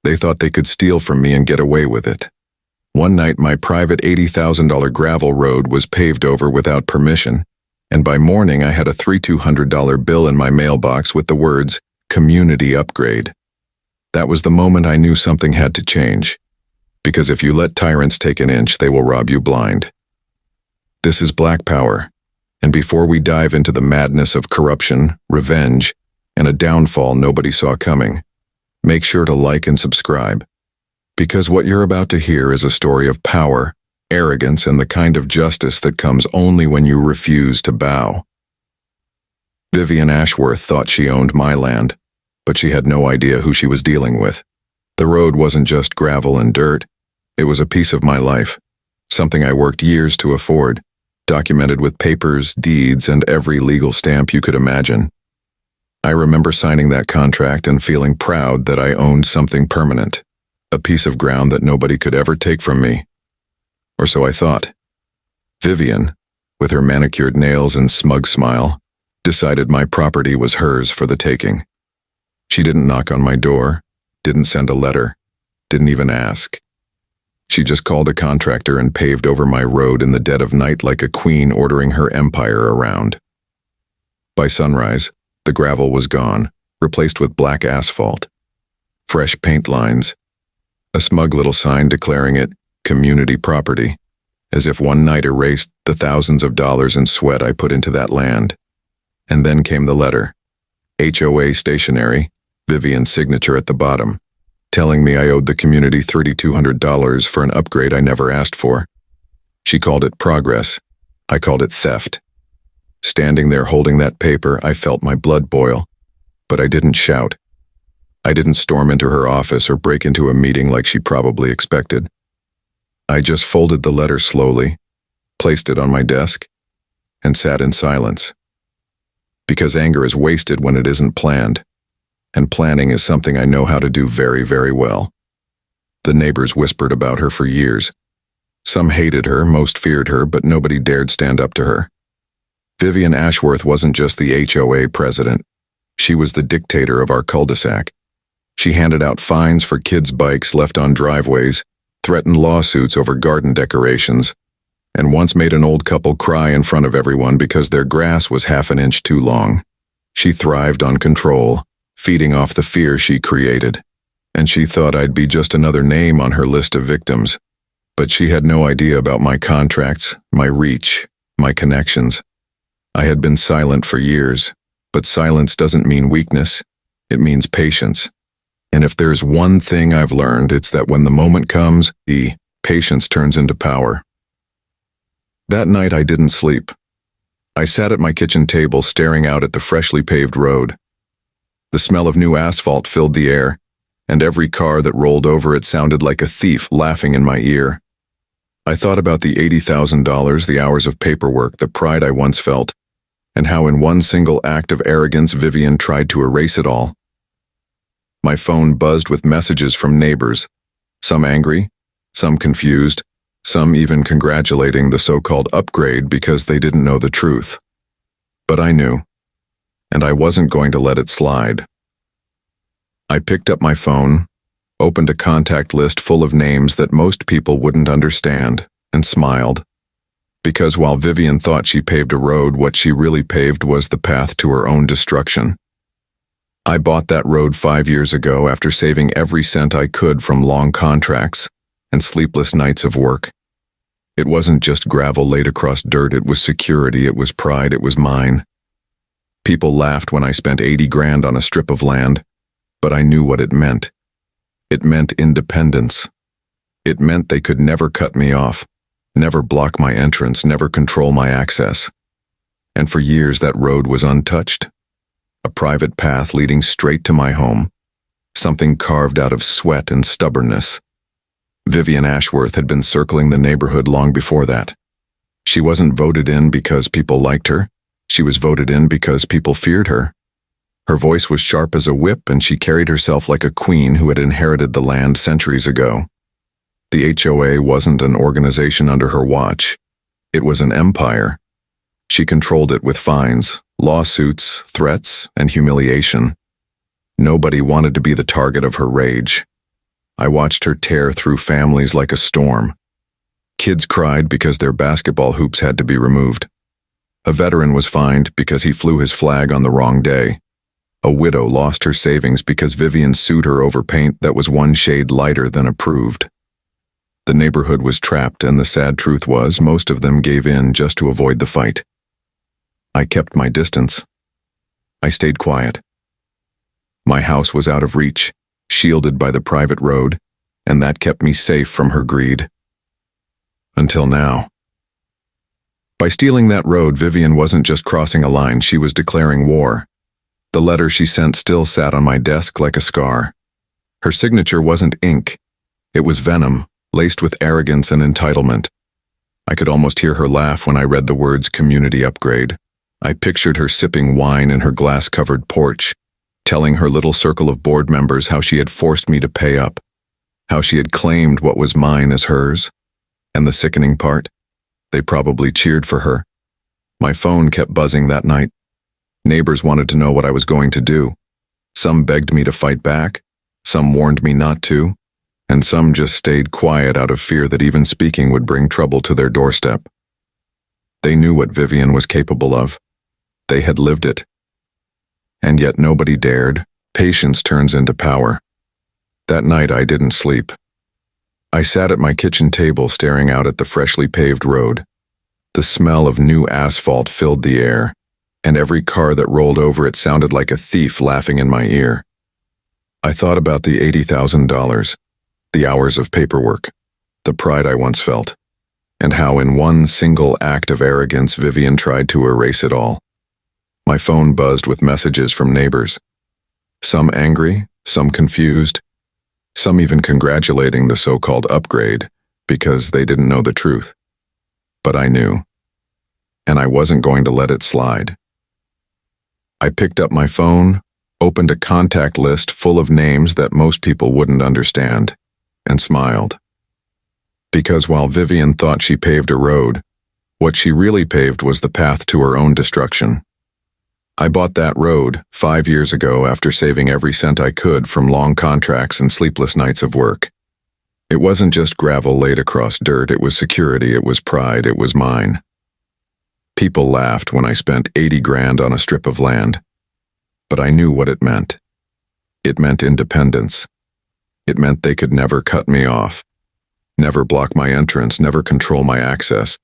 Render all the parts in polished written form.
They thought they could steal from me and get away with it. One night, my private $80,000 gravel road was paved over without permission, and by morning I had a $3,200 bill in my mailbox with the words, "Community Upgrade." That was the moment I knew something had to change, because if you let tyrants take an inch, they will rob you blind. This is Black Power, and before we dive into the madness of corruption, revenge, and a downfall nobody saw coming, make sure to like and subscribe, because what you're about to hear is a story of power, arrogance, and the kind of justice that comes only when you refuse to bow. Vivian Ashworth thought she owned my land, but she had no idea who she was dealing with. The road wasn't just gravel and dirt. It was a piece of my life, something I worked years to afford, documented with papers, deeds, and every legal stamp you could imagine. I remember signing that contract and feeling proud that I owned something permanent, a piece of ground that nobody could ever take from me. Or so I thought. Vivian, with her manicured nails and smug smile, decided my property was hers for the taking. She didn't knock on my door, didn't send a letter, didn't even ask. She just called a contractor and paved over my road in the dead of night like a queen ordering her empire around. By sunrise, the gravel was gone, replaced with black asphalt, fresh paint lines, a smug little sign declaring it community property, as if one night erased the thousands of dollars in sweat I put into that land. And then came the letter, HOA stationery, Vivian's signature at the bottom, telling me I owed the community $3,200 for an upgrade I never asked for. She called it progress. I called it theft. Standing there holding that paper, I felt my blood boil, but I didn't shout. I didn't storm into her office or break into a meeting like she probably expected. I just folded the letter slowly, placed it on my desk, and sat in silence. Because anger is wasted when it isn't planned, and planning is something I know how to do very, very well. The neighbors whispered about her for years. Some hated her, most feared her, but nobody dared stand up to her. Vivian Ashworth wasn't just the HOA president. She was the dictator of our cul-de-sac. She handed out fines for kids' bikes left on driveways, threatened lawsuits over garden decorations, and once made an old couple cry in front of everyone because their grass was half an inch too long. She thrived on control, feeding off the fear she created, and she thought I'd be just another name on her list of victims. But she had no idea about my contracts, my reach, my connections. I had been silent for years, but silence doesn't mean weakness. It means patience. And if there's one thing I've learned, it's that when the moment comes, the patience turns into power. That night I didn't sleep. I sat at my kitchen table staring out at the freshly paved road. The smell of new asphalt filled the air, and every car that rolled over it sounded like a thief laughing in my ear. I thought about the $80,000, the hours of paperwork, the pride I once felt, and how in one single act of arrogance Vivian tried to erase it all. My phone buzzed with messages from neighbors, some angry, some confused, some even congratulating the so-called upgrade because they didn't know the truth. But I knew, and I wasn't going to let it slide. I picked up my phone, opened a contact list full of names that most people wouldn't understand, and smiled. Because while Vivian thought she paved a road, what she really paved was the path to her own destruction. I bought that road 5 years ago after saving every cent I could from long contracts and sleepless nights of work. It wasn't just gravel laid across dirt, it was security, it was pride, it was mine. People laughed when I spent 80 grand on a strip of land, but I knew what it meant. It meant independence. It meant they could never cut me off, never block my entrance, never control my access. And for years that road was untouched. A private path leading straight to my home, something carved out of sweat and stubbornness. Vivian Ashworth had been circling the neighborhood long before that. She wasn't voted in because people liked her. She was voted in because people feared her. Her voice was sharp as a whip, and she carried herself like a queen who had inherited the land centuries ago. The HOA wasn't an organization under her watch. It was an empire. She controlled it with fines, lawsuits, threats, and humiliation. Nobody wanted to be the target of her rage. I watched her tear through families like a storm. Kids cried because their basketball hoops had to be removed. A veteran was fined because he flew his flag on the wrong day. A widow lost her savings because Vivian sued her over paint that was one shade lighter than approved. The neighborhood was trapped, and the sad truth was most of them gave in just to avoid the fight. I kept my distance. I stayed quiet. My house was out of reach, shielded by the private road, and that kept me safe from her greed. Until now. By stealing that road, Vivian wasn't just crossing a line, she was declaring war. The letter she sent still sat on my desk like a scar. Her signature wasn't ink. It was venom, laced with arrogance and entitlement. I could almost hear her laugh when I read the words community upgrade. I pictured her sipping wine in her glass-covered porch, telling her little circle of board members how she had forced me to pay up, how she had claimed what was mine as hers. And the sickening part? They probably cheered for her. My phone kept buzzing that night. Neighbors wanted to know what I was going to do. Some begged me to fight back, some warned me not to, and some just stayed quiet out of fear that even speaking would bring trouble to their doorstep. They knew what Vivian was capable of. They had lived it. And yet nobody dared. Patience turns into power. That night I didn't sleep. I sat at my kitchen table staring out at the freshly paved road. The smell of new asphalt filled the air, and every car that rolled over it sounded like a thief laughing in my ear. I thought about the $80,000, the hours of paperwork, the pride I once felt, and how in one single act of arrogance Vivian tried to erase it all. My phone buzzed with messages from neighbors. Some angry, some confused, some even congratulating the so-called upgrade because they didn't know the truth. But I knew, and I wasn't going to let it slide. I picked up my phone, opened a contact list full of names that most people wouldn't understand, and smiled. Because while Vivian thought she paved a road, what she really paved was the path to her own destruction. I bought that road 5 years ago after saving every cent I could from long contracts and sleepless nights of work. It wasn't just gravel laid across dirt, it was security, it was pride, it was mine. People laughed when I spent 80 grand on a strip of land. But I knew what it meant. It meant independence. It meant they could never cut me off, never block my entrance, never control my access.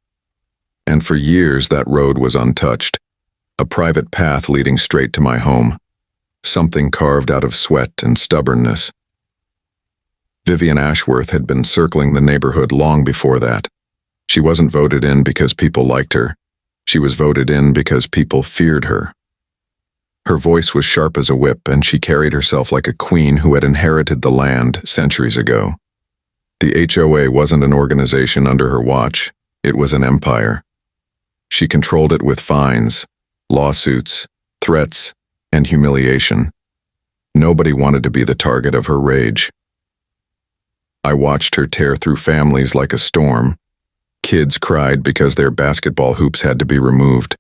And for years that road was untouched, a private path leading straight to my home, something carved out of sweat and stubbornness. Vivian Ashworth had been circling the neighborhood long before that. She wasn't voted in because people liked her. She was voted in because people feared her. Her voice was sharp as a whip, and she carried herself like a queen who had inherited the land centuries ago. The HOA wasn't an organization under her watch, it was an empire. She controlled it with fines, lawsuits, threats, and humiliation. Nobody wanted to be the target of her rage. I watched her tear through families like a storm. Kids cried because their basketball hoops had to be removed.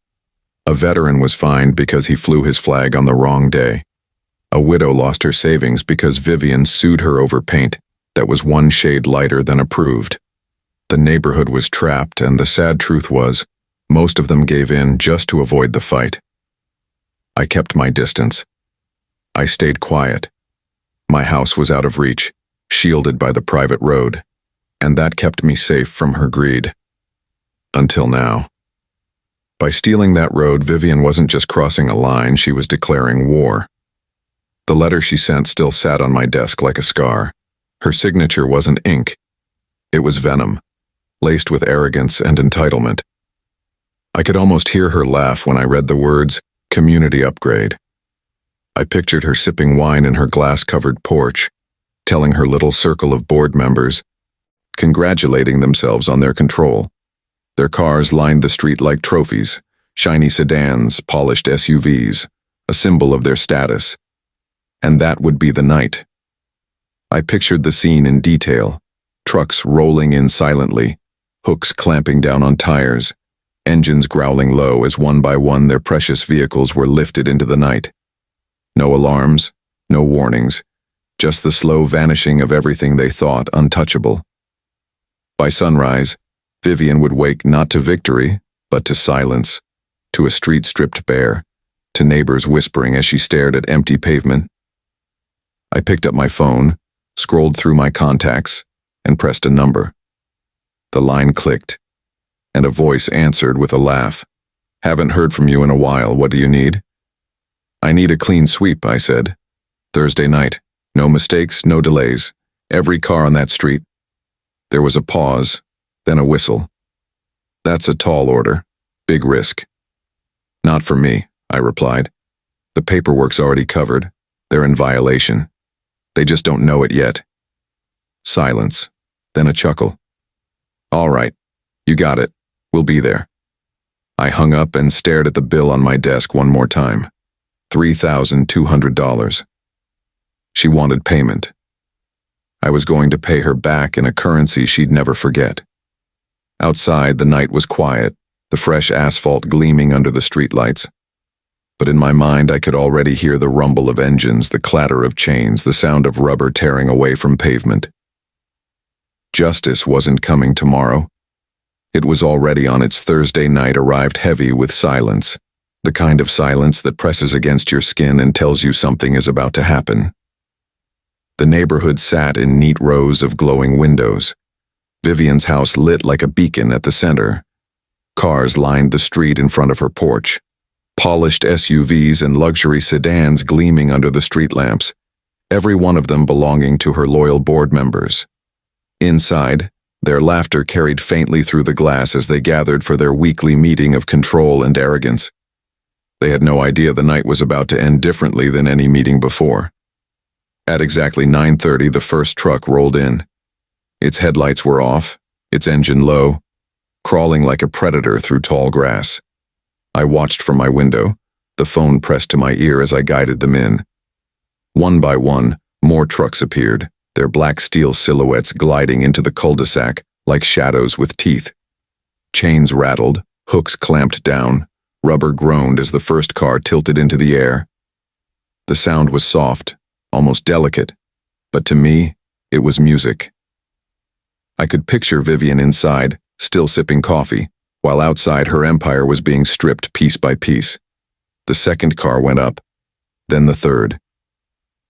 A veteran was fined because he flew his flag on the wrong day. A widow lost her savings because Vivian sued her over paint that was one shade lighter than approved. The neighborhood was trapped, and the sad truth was, most of them gave in just to avoid the fight. I kept my distance. I stayed quiet. My house was out of reach, shielded by the private road, and that kept me safe from her greed. Until now. By stealing that road, Vivian wasn't just crossing a line, she was declaring war. The letter she sent still sat on my desk like a scar. Her signature wasn't ink. It was venom, laced with arrogance and entitlement. I could almost hear her laugh when I read the words, community upgrade. I pictured her sipping wine in her glass-covered porch, telling her little circle of board members, congratulating themselves on their control. Their cars lined the street like trophies, shiny sedans, polished SUVs, a symbol of their status. And that would be the night. I pictured the scene in detail, trucks rolling in silently, hooks clamping down on tires, engines growling low as one by one their precious vehicles were lifted into the night. No alarms, no warnings, just the slow vanishing of everything they thought untouchable. By sunrise, Vivian would wake not to victory, but to silence, to a street stripped bare, to neighbors whispering as she stared at empty pavement. I picked up my phone, scrolled through my contacts, and pressed a number. The line clicked, and a voice answered with a laugh. "Haven't heard from you in a while. What do you need?" "I need a clean sweep," I said. "Thursday night. No mistakes, no delays. Every car on that street." There was a pause, then a whistle. "That's a tall order. Big risk." "Not for me," I replied. "The paperwork's already covered. They're in violation. They just don't know it yet." Silence, then a chuckle. "All right, you got it. We'll be there." I hung up and stared at the bill on my desk one more time. $3,200. She wanted payment. I was going to pay her back in a currency she'd never forget. Outside, the night was quiet, the fresh asphalt gleaming under the streetlights. But in my mind, I could already hear the rumble of engines, the clatter of chains, the sound of rubber tearing away from pavement. Justice wasn't coming tomorrow. It was already on its Thursday night, arrived heavy with silence, the kind of silence that presses against your skin and tells you something is about to happen. The neighborhood sat in neat rows of glowing windows. Vivian's house lit like a beacon at the center. Cars lined the street in front of her porch. Polished SUVs and luxury sedans gleaming under the street lamps, every one of them belonging to her loyal board members. Inside, their laughter carried faintly through the glass as they gathered for their weekly meeting of control and arrogance. They had no idea the night was about to end differently than any meeting before. At exactly 9:30, the first truck rolled in. Its headlights were off, its engine low, crawling like a predator through tall grass. I watched from my window, the phone pressed to my ear as I guided them in. One by one, more trucks appeared, their black steel silhouettes gliding into the cul-de-sac like shadows with teeth. Chains rattled, hooks clamped down, rubber groaned as the first car tilted into the air. The sound was soft, almost delicate, but to me, it was music. I could picture Vivian inside, still sipping coffee, while outside her empire was being stripped piece by piece. The second car went up, then the third.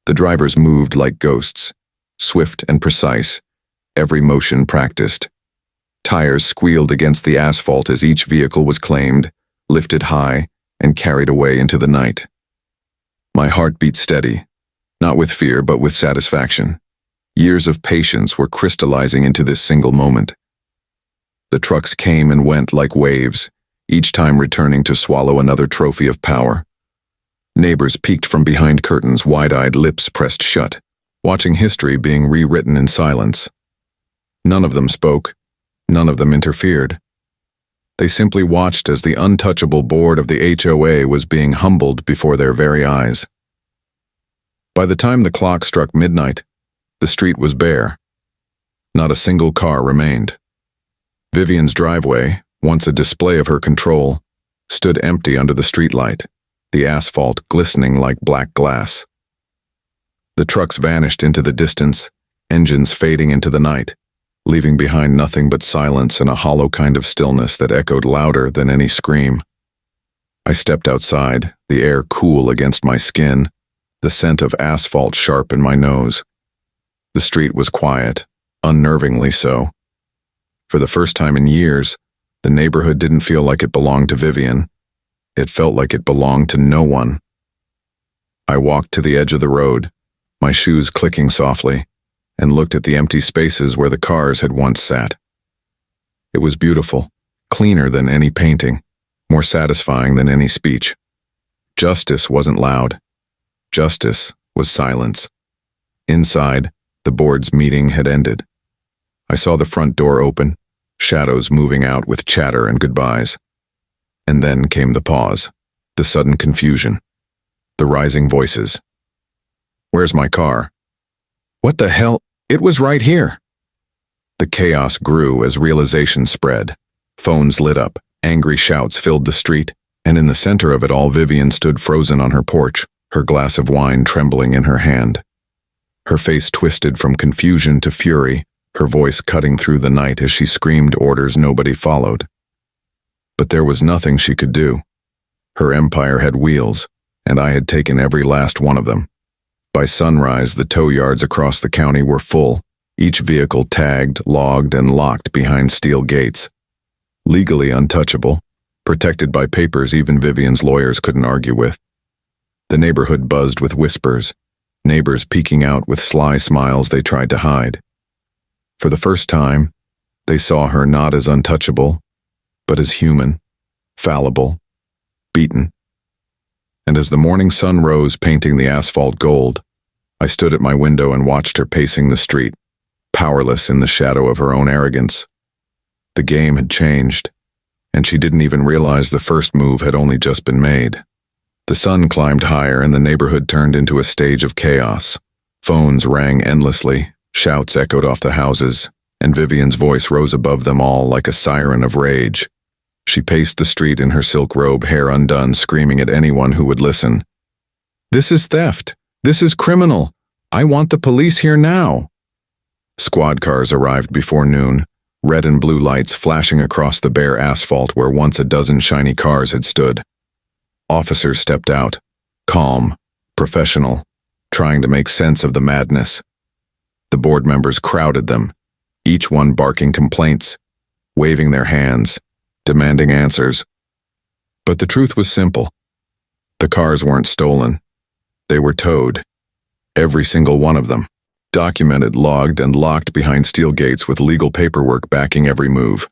The drivers moved like ghosts, swift and precise, every motion practiced. Tires squealed against the asphalt as each vehicle was claimed, lifted high, and carried away into the night. My heart beat steady, not with fear but with satisfaction. Years of patience were crystallizing into this single moment. The trucks came and went like waves, each time returning to swallow another trophy of power. Neighbors peeked from behind curtains, wide-eyed, lips pressed shut, watching history being rewritten in silence. None of them spoke, none of them interfered. They simply watched as the untouchable board of the HOA was being humbled before their very eyes. By the time the clock struck midnight, the street was bare. Not a single car remained. Vivian's driveway, once a display of her control, stood empty under the streetlight, the asphalt glistening like black glass. The trucks vanished into the distance, engines fading into the night, leaving behind nothing but silence and a hollow kind of stillness that echoed louder than any scream. I stepped outside, the air cool against my skin, the scent of asphalt sharp in my nose. The street was quiet, unnervingly so. For the first time in years, the neighborhood didn't feel like it belonged to Vivian. It felt like it belonged to no one. I walked to the edge of the road, my shoes clicking softly, and looked at the empty spaces where the cars had once sat. It was beautiful, cleaner than any painting, more satisfying than any speech. Justice wasn't loud. Justice was silence. Inside, the board's meeting had ended. I saw the front door open, shadows moving out with chatter and goodbyes. And then came the pause, the sudden confusion, the rising voices. "Where's my car?" "What the hell? It was right here." The chaos grew as realization spread. Phones lit up, angry shouts filled the street, and in the center of it all, Vivian stood frozen on her porch, her glass of wine trembling in her hand. Her face twisted from confusion to fury, her voice cutting through the night as she screamed orders nobody followed. But there was nothing she could do. Her empire had wheels, and I had taken every last one of them. By sunrise, the tow yards across the county were full, each vehicle tagged, logged, and locked behind steel gates. Legally untouchable, protected by papers even Vivian's lawyers couldn't argue with. The neighborhood buzzed with whispers, neighbors peeking out with sly smiles they tried to hide. For the first time, they saw her not as untouchable, but as human, fallible, beaten. And as the morning sun rose painting the asphalt gold, I stood at my window and watched her pacing the street, powerless in the shadow of her own arrogance. The game had changed, and she didn't even realize the first move had only just been made. The sun climbed higher and the neighborhood turned into a stage of chaos. Phones rang endlessly, shouts echoed off the houses, and Vivian's voice rose above them all like a siren of rage. She paced the street in her silk robe, hair undone, screaming at anyone who would listen. "This is theft! This is criminal! I want the police here now!" Squad cars arrived before noon, red and blue lights flashing across the bare asphalt where once a dozen shiny cars had stood. Officers stepped out, calm, professional, trying to make sense of the madness. The board members crowded them, each one barking complaints, waving their hands, demanding answers. But the truth was simple. The cars weren't stolen. They were towed. Every single one of them. Documented, logged, and locked behind steel gates with legal paperwork backing every move.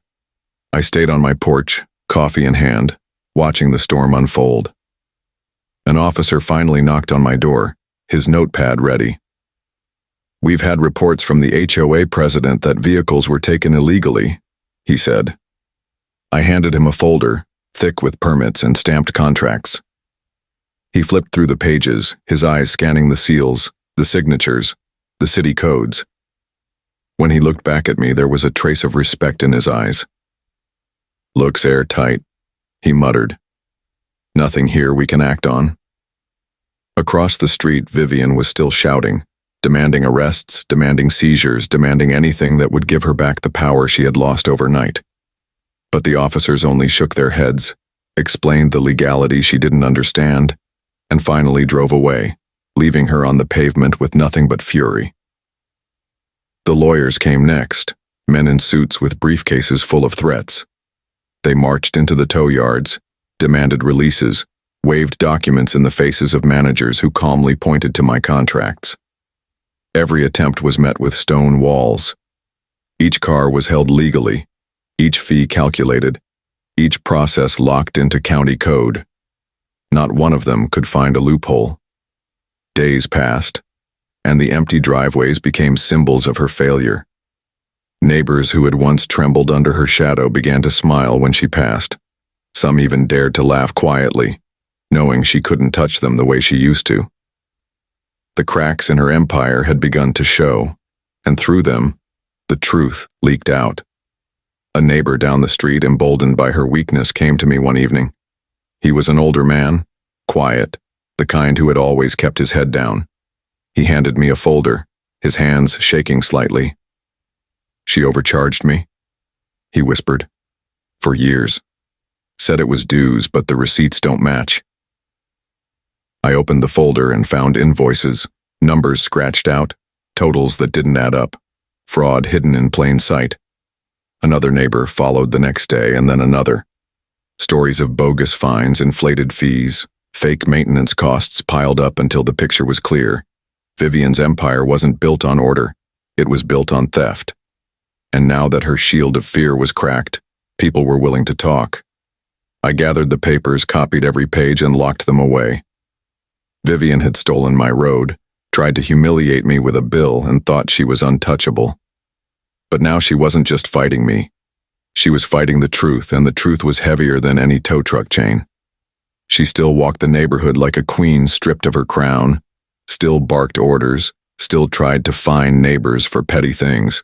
I stayed on my porch, coffee in hand, watching the storm unfold. An officer finally knocked on my door, his notepad ready. "We've had reports from the HOA president that vehicles were taken illegally," he said. I handed him a folder, thick with permits and stamped contracts. He flipped through the pages, his eyes scanning the seals, the signatures, the city codes. When he looked back at me, there was a trace of respect in his eyes. "Looks airtight," he muttered. "Nothing here we can act on." Across the street, Vivian was still shouting, demanding arrests, demanding seizures, demanding anything that would give her back the power she had lost overnight. But the officers only shook their heads, explained the legality she didn't understand, and finally drove away, leaving her on the pavement with nothing but fury. The lawyers came next, men in suits with briefcases full of threats. They marched into the tow yards, demanded releases, waved documents in the faces of managers who calmly pointed to my contracts. Every attempt was met with stone walls. Each car was held legally, each fee calculated, each process locked into county code. Not one of them could find a loophole. Days passed, and the empty driveways became symbols of her failure. Neighbors who had once trembled under her shadow began to smile when she passed. Some even dared to laugh quietly, knowing she couldn't touch them the way she used to. The cracks in her empire had begun to show, and through them, the truth leaked out. A neighbor down the street, emboldened by her weakness, came to me one evening. He was an older man, quiet, the kind who had always kept his head down. He handed me a folder, his hands shaking slightly. "She overcharged me," he whispered. "For years. Said it was dues, but the receipts don't match." I opened the folder and found invoices, numbers scratched out, totals that didn't add up, fraud hidden in plain sight. Another neighbor followed the next day, and then another. Stories of bogus fines, inflated fees, fake maintenance costs piled up until the picture was clear. Vivian's empire wasn't built on order, it was built on theft. And now that her shield of fear was cracked, people were willing to talk. I gathered the papers, copied every page, and locked them away. Vivian had stolen my road, tried to humiliate me with a bill, and thought she was untouchable. But now she wasn't just fighting me. She was fighting the truth, and the truth was heavier than any tow truck chain. She still walked the neighborhood like a queen stripped of her crown, still barked orders, still tried to fine neighbors for petty things.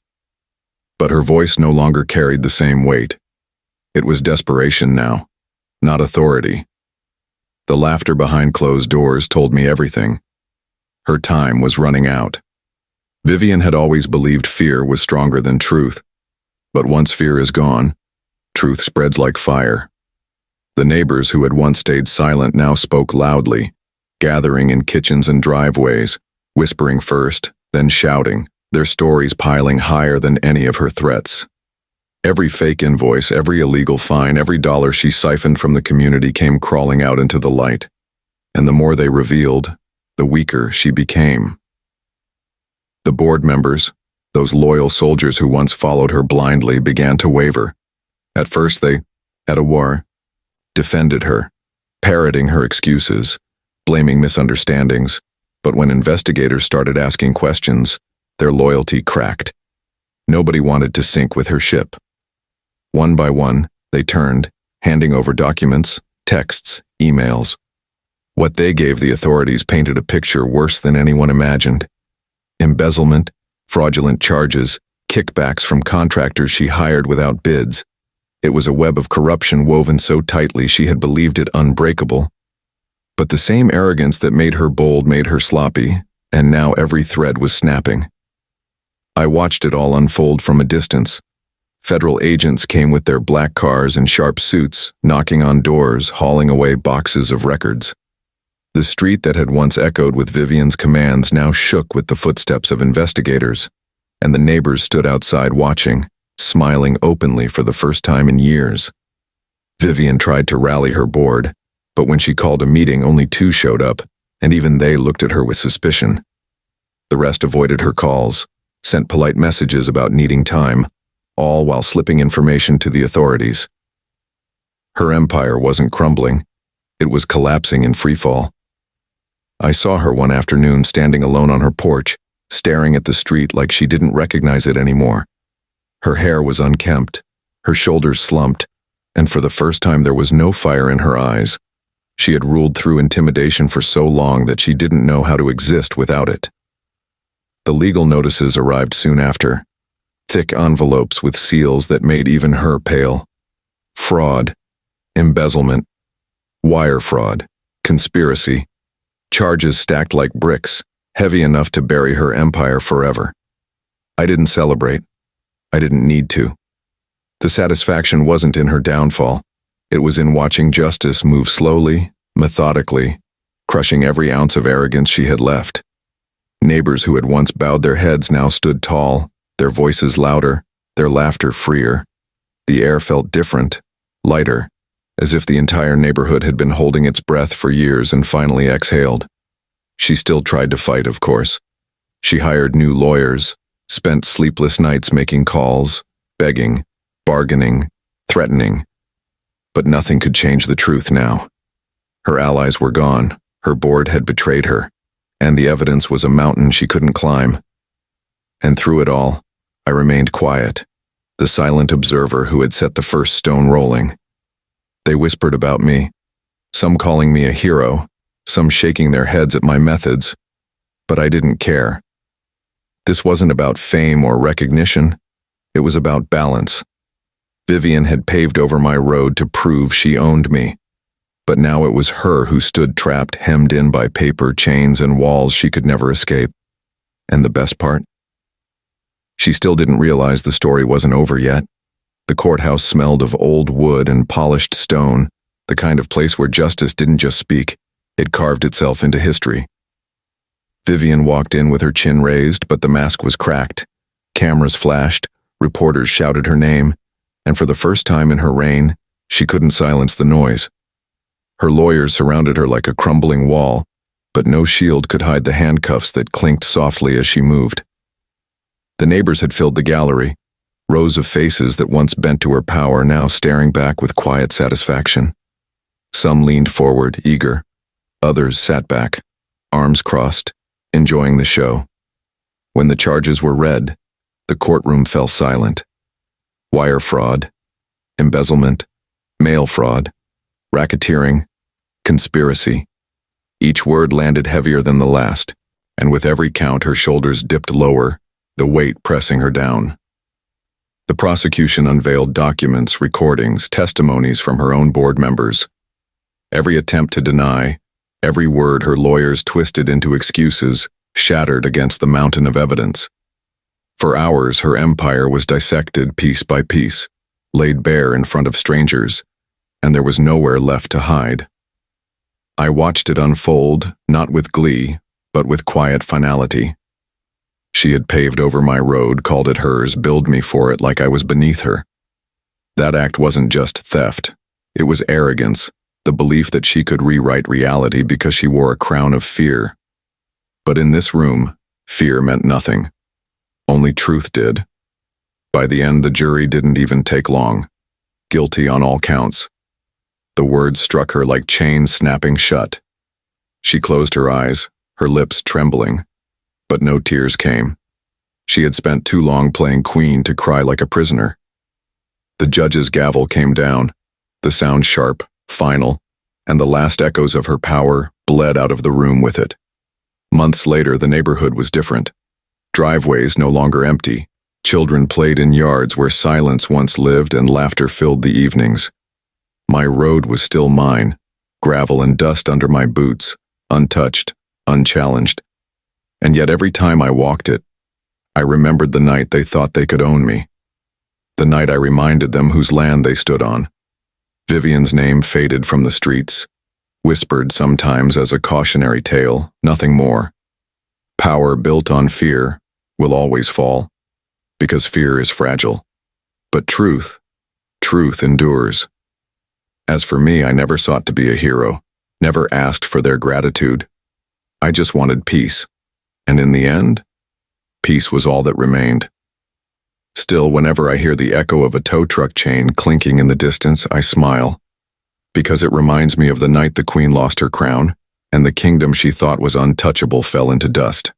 But her voice no longer carried the same weight. It was desperation now, not authority. The laughter behind closed doors told me everything. Her time was running out. Vivian had always believed fear was stronger than truth. But once fear is gone, truth spreads like fire. The neighbors who had once stayed silent now spoke loudly, gathering in kitchens and driveways, whispering first, then shouting, their stories piling higher than any of her threats. Every fake invoice, every illegal fine, every dollar she siphoned from the community came crawling out into the light. And the more they revealed, the weaker she became. The board members, those loyal soldiers who once followed her blindly, began to waver. At first they, at a war, defended her, parroting her excuses, blaming misunderstandings, but when investigators started asking questions, their loyalty cracked. Nobody wanted to sink with her ship. One by one, they turned, handing over documents, texts, emails. What they gave the authorities painted a picture worse than anyone imagined. Embezzlement, fraudulent charges, kickbacks from contractors she hired without bids. It was a web of corruption woven so tightly she had believed it unbreakable. But the same arrogance that made her bold made her sloppy, and now every thread was snapping. I watched it all unfold from a distance. Federal agents came with their black cars and sharp suits, knocking on doors, hauling away boxes of records. The street that had once echoed with Vivian's commands now shook with the footsteps of investigators, and the neighbors stood outside watching, smiling openly for the first time in years. Vivian tried to rally her board, but when she called a meeting, only 2 showed up, and even they looked at her with suspicion. The rest avoided her calls, sent polite messages about needing time, all while slipping information to the authorities. Her empire wasn't crumbling, it was collapsing in freefall. I saw her one afternoon standing alone on her porch, staring at the street like she didn't recognize it anymore. Her hair was unkempt, her shoulders slumped, and for the first time there was no fire in her eyes. She had ruled through intimidation for so long that she didn't know how to exist without it. The legal notices arrived soon after, thick envelopes with seals that made even her pale. Fraud, embezzlement, wire fraud, conspiracy. Charges stacked like bricks, heavy enough to bury her empire forever. I didn't celebrate. I didn't need to. The satisfaction wasn't in her downfall. It was in watching justice move slowly, methodically, crushing every ounce of arrogance she had left. Neighbors who had once bowed their heads now stood tall, their voices louder, their laughter freer. The air felt different, lighter, as if the entire neighborhood had been holding its breath for years and finally exhaled. She still tried to fight, of course. She hired new lawyers, spent sleepless nights making calls, begging, bargaining, threatening. But nothing could change the truth now. Her allies were gone, her board had betrayed her, and the evidence was a mountain she couldn't climb. And through it all, I remained quiet, the silent observer who had set the first stone rolling. They whispered about me, some calling me a hero, some shaking their heads at my methods, but I didn't care. This wasn't about fame or recognition, it was about balance. Vivian had paved over my road to prove she owned me, but now it was her who stood trapped, hemmed in by paper, chains, and walls she could never escape. And the best part? She still didn't realize the story wasn't over yet. The courthouse smelled of old wood and polished stone, the kind of place where justice didn't just speak, it carved itself into history. Vivian walked in with her chin raised, but the mask was cracked. Cameras flashed, reporters shouted her name, and for the first time in her reign, she couldn't silence the noise. Her lawyers surrounded her like a crumbling wall, but no shield could hide the handcuffs that clinked softly as she moved. The neighbors had filled the gallery, rows of faces that once bent to her power now staring back with quiet satisfaction. Some leaned forward, eager. Others sat back, arms crossed, enjoying the show. When the charges were read, the courtroom fell silent. Wire fraud, embezzlement, mail fraud, racketeering, conspiracy. Each word landed heavier than the last, and with every count her shoulders dipped lower, the weight pressing her down. The prosecution unveiled documents, recordings, testimonies from her own board members. Every attempt to deny, every word her lawyers twisted into excuses, shattered against the mountain of evidence. For hours, her empire was dissected piece by piece, laid bare in front of strangers, and there was nowhere left to hide. I watched it unfold, not with glee, but with quiet finality. She had paved over my road, called it hers, billed me for it like I was beneath her. That act wasn't just theft. It was arrogance, the belief that she could rewrite reality because she wore a crown of fear. But in this room, fear meant nothing. Only truth did. By the end, the jury didn't even take long. Guilty on all counts. The words struck her like chains snapping shut. She closed her eyes, her lips trembling, but no tears came. She had spent too long playing queen to cry like a prisoner. The judge's gavel came down, the sound sharp, final, and the last echoes of her power bled out of the room with it. Months later, the neighborhood was different. Driveways no longer empty. Children played in yards where silence once lived and laughter filled the evenings. My road was still mine, gravel and dust under my boots, untouched, unchallenged. And yet every time I walked it, I remembered the night they thought they could own me. The night I reminded them whose land they stood on. Vivian's name faded from the streets, whispered sometimes as a cautionary tale, nothing more. Power built on fear will always fall, because fear is fragile. But truth endures. As for me, I never sought to be a hero, never asked for their gratitude. I just wanted peace. And in the end, peace was all that remained. Still, whenever I hear the echo of a tow truck chain clinking in the distance, I smile, because it reminds me of the night the queen lost her crown, and the kingdom she thought was untouchable fell into dust.